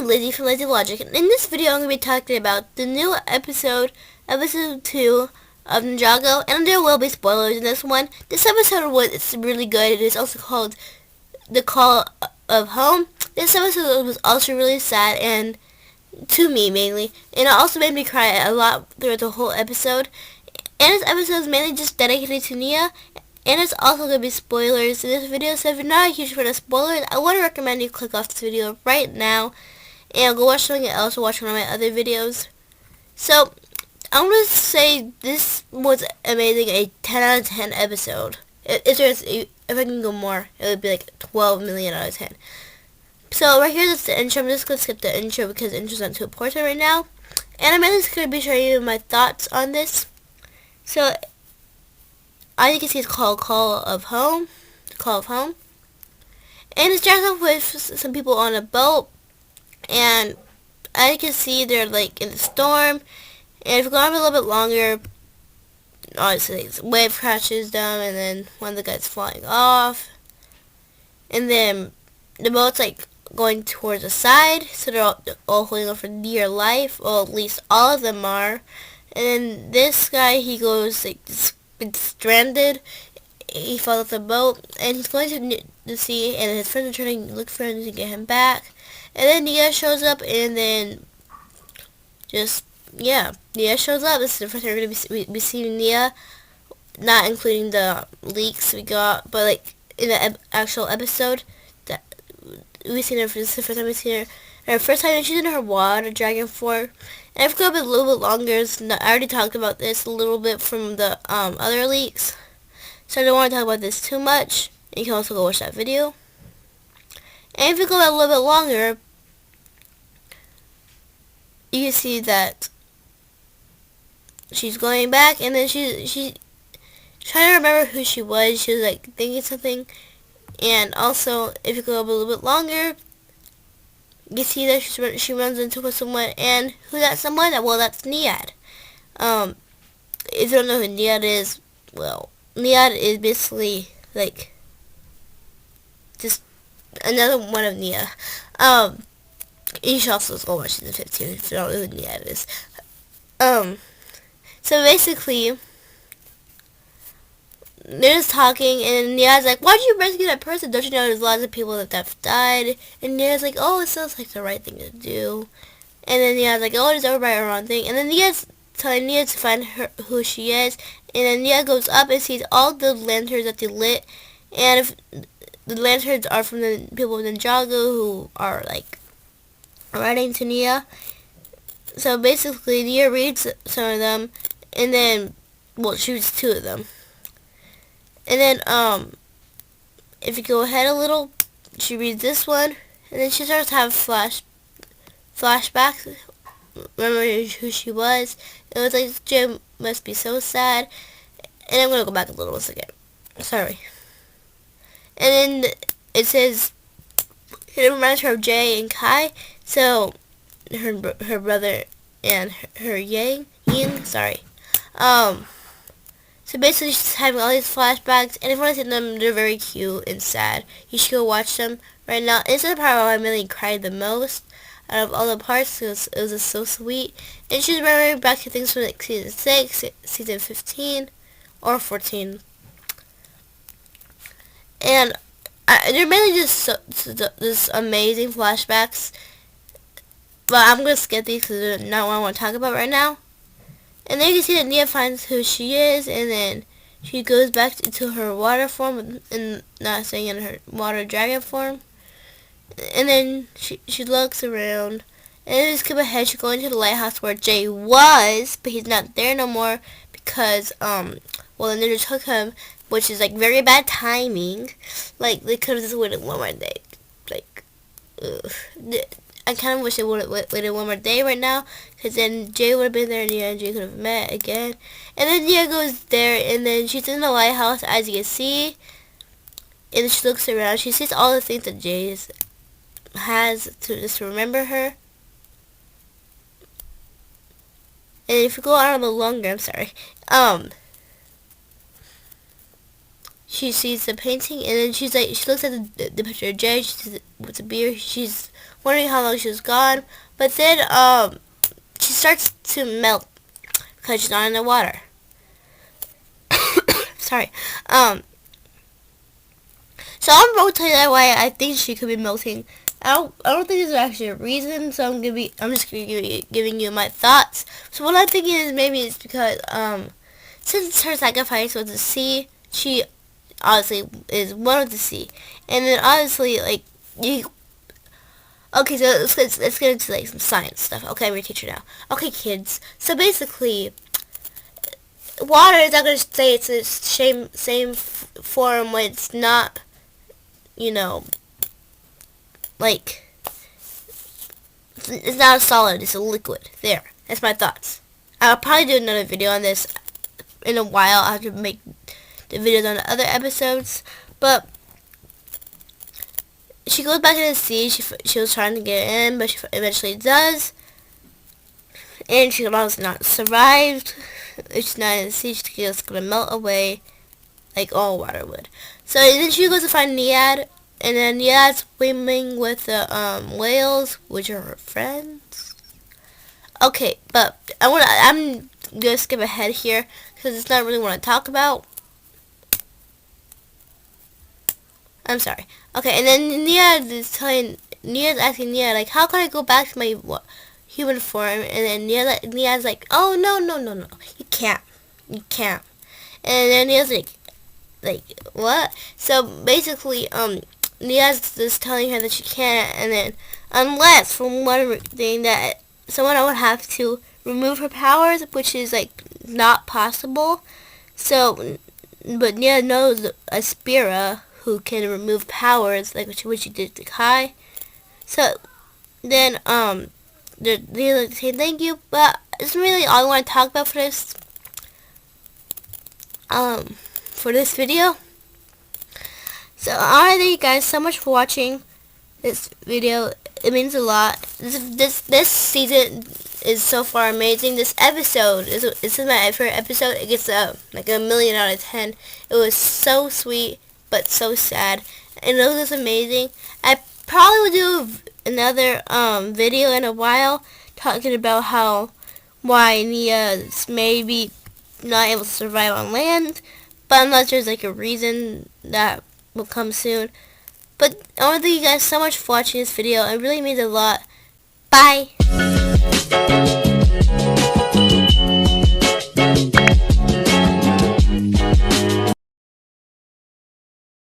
Lizzie from Lazy Logic, and in this video I'm going to be talking about the new episode 2 of NInjago, and there will be spoilers in this one. This episode was really good. It is also called The Call of Home. This episode was also really sad, and to me mainly, and it also made me cry a lot throughout the whole episode. And this episode is mainly just dedicated to Nia, and it's also going to be spoilers in this video, so if you're not a huge fan of spoilers, I want to recommend you click off this video right now and go watch something else or watch one of my other videos. So, I'm going to say this was amazing, a 10 out of 10 episode. If I can go more, it would be like 12 million out of 10. So, right here, that's the intro. I'm just going to skip the intro because the intro's not too important right now. And I'm just going to be showing you my thoughts on this. So, as you can see, it's called Call of Home. Call of Home. And it starts off with some people on a boat. And as you can see, they're like in the storm. And if you go on a little bit longer, obviously this wave crashes down, and then one of the guys flying off. And then the boat's like going towards the side, so they're all holding on for dear life. Well, at least all of them are. And then this guy, he goes like been stranded. He falls off the boat, and he's going to the sea, and his friends are trying to look for him to get him back. And then Nia shows up, and then Nia shows up. This is the first time we're going to be seeing Nia, not including the leaks we got, but like in the actual episode that we've seen her. This is the first time we've seen her. Her first time she's in her water dragon form. And I've got a little bit longer. I already talked about this a little bit from the other leaks, so I don't want to talk about this too much. You can also go watch that video. And if you go a little bit longer, you can see that she's going back, and then she trying to remember who she was. She was like thinking something. And also, if you go a little bit longer, you can see that she runs into someone, and who's that someone? Well, that's Niad. If you don't know who Niad is, well, Niad is basically like just another one of Nia. You should also go watch season 15 if you don't know who Niad is. So basically, they're just talking, and Nia's like, why'd you rescue that person? Don't you know there's lots of people that have died? And Nia's like, oh, it sounds like the right thing to do. And then Nia's like, oh, it's everybody the wrong thing. And then Nia's telling Nia to find who she is. And then Nia goes up and sees all the lanterns that they lit. And if the lanterns are from the people of NInjago who are like writing to Nia. So basically, Nia reads some of them, and then, well, she reads 2 of them. And then, if you go ahead a little, she reads this one, and then she starts to have flashbacks. Remember who she was. It was like, Jim must be so sad. And I'm going to go back a little once again. Sorry. And then it says, it reminds her of Jay and Kai. So, her brother and her Ying, sorry. So basically, she's having all these flashbacks, and if you want to see them, they're very cute and sad. You should go watch them right now. It's the part where I really cried the most out of all the parts. It was just so sweet. And she's remembering back to things from like season 6, season 15, or 14. And they're mainly just this amazing flashbacks. But I'm going to skip these because they're not what I want to talk about right now. And then you can see that Nia finds who she is, and then she goes back into her water form, and not saying in her water dragon form. And then she looks around, and then just skip ahead, she goes into the lighthouse where Jay was, but he's not there no more because, well, the ninja took him, which is like very bad timing. Like, they could have just waited one more day. Like, ugh. I kind of wish they would have waited one more day right now, because then Jay would have been there, and Nia and Jay could have met again. And then Nia goes there, and then she's in the lighthouse, as you can see. And then she looks around. She sees all the things that Jay has to just remember her. And if you go on a little longer, I'm sorry. She sees the painting, and then she's like, she looks at the picture of Jay. She sees with the beard. She's wondering how long she was gone. But then she starts to melt because she's not in the water. Sorry. So I'm going to tell you that why I think she could be melting. I don't think there's actually a reason, so I'm just giving you my thoughts. So what I'm thinking is maybe it's because since her sacrifice was the sea, she obviously is one with the sea, and then obviously like you. Okay, so let's get into like some science stuff. Okay, I'm your teacher now. Okay, kids. So basically, water is not going to stay its the same form when it's not, you know, like, it's not a solid, it's a liquid. There, that's my thoughts. I'll probably do another video on this in a while. I'll have to make the videos on the other episodes, but she goes back in the sea. She was trying to get in, but she eventually does, and she obviously not survived. If she's not in the sea, she's just gonna melt away like all water would. So then she goes to find Niad, and then Niad's swimming with the whales, which are her friends. Okay, but I'm gonna skip ahead here because it's not really what I talk about. I'm sorry. Okay, and then Niad's asking Niad like, how can I go back to my human form? And then Niad's like, oh no, you can't. And then Niad's like what? So basically, Niad's just telling her that she can't, and then unless from one thing that someone would have to remove her powers, which is like not possible. So, but Niad knows a Spira who can remove powers, like what she did to Kai. So then they like say thank you, but it's really all I want to talk about for this video. So I want to thank you guys so much for watching this video. It means a lot. This season is so far amazing. This is my favorite episode. It gets like 1,000,000 out of 10. It was so sweet but so sad, and it was amazing. I probably will do another video in a while talking about why Nia's maybe not able to survive on land, but unless there's like a reason that will come soon. But I want to thank you guys so much for watching this video. It really means a lot. Bye.